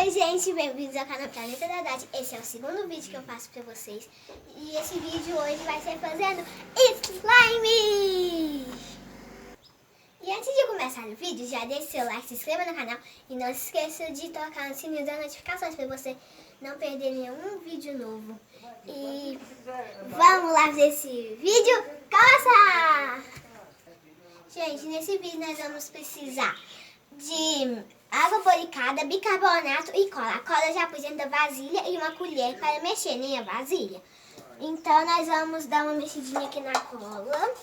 Oi gente, bem-vindos ao canal Planeta da Dade. Esse é o segundo vídeo que eu faço pra vocês. E esse vídeo hoje vai ser fazendo slime! E antes de começar o vídeo, já deixe seu like, se inscreva no canal e não se esqueça de tocar no sininho das notificações pra você não perder nenhum vídeo novo. E vamos lá ver esse vídeo. Começa! Gente, nesse vídeo nós vamos precisar de água boricada, bicarbonato e cola. A cola já pus dentro da vasilha e uma colher para mexer em a vasilha. Então nós vamos dar uma mexidinha aqui na cola.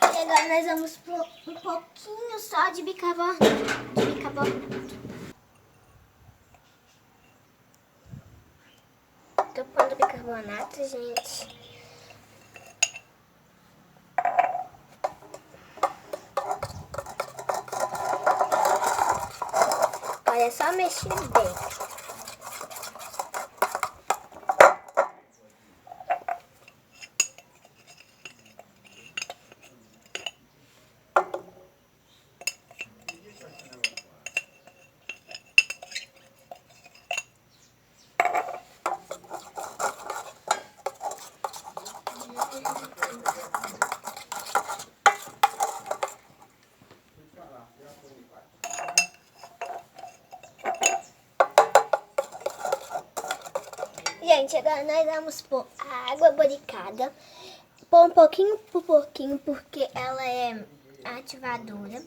E agora nós vamos pôr um pouquinho só de bicarbonato. Tô pondo bicarbonato, gente. Olha, é só mexer bem. Gente, agora nós vamos pôr a água boricada. Pôr um pouquinho por pouquinho, porque ela é ativadora.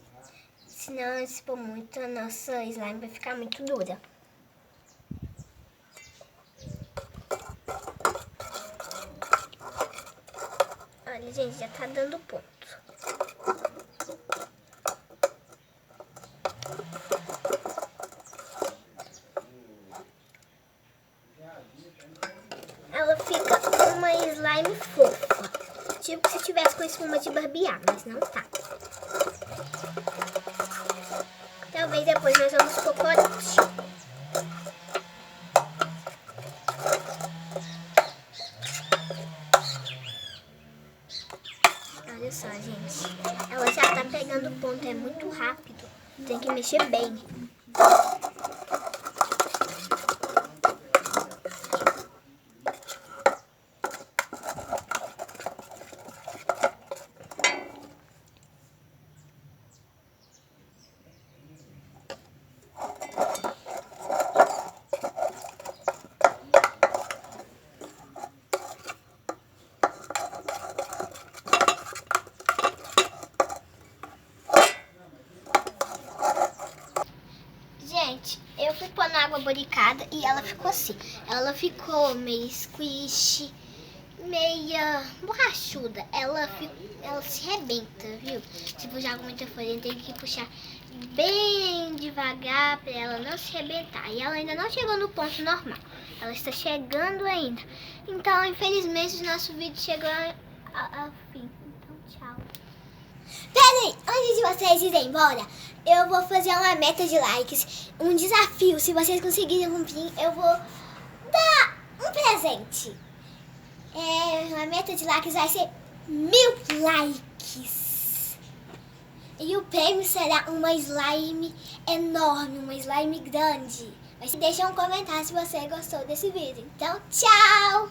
Senão, se pôr muito, a nossa slime vai ficar muito dura. Olha, gente, já tá dando ponto. Ela fica uma slime fofa. Tipo se tivesse com espuma de barbear, mas não tá. Talvez depois nós vamos pôr corante. Olha só, gente. Ela já tá pegando ponto, é muito rápido. Tem que mexer bem. Gente, eu fui pôr na água boricada e ela ficou assim. Ela ficou meio squish, meia borrachuda. Ela se rebenta, viu? Tipo, joga muita folha, tem que puxar bem devagar pra ela não se rebentar. E ela ainda não chegou no ponto normal. Ela está chegando ainda. Então, infelizmente, o nosso vídeo chegou ao fim. Então, tchau. Peraí, antes de vocês irem embora, eu vou fazer uma meta de likes, um desafio. Se vocês conseguirem cumprir, eu vou dar um presente. A meta de likes vai ser 1000 likes. E o prêmio será uma slime enorme, uma slime grande. Mas deixa um comentário se você gostou desse vídeo. Então, tchau!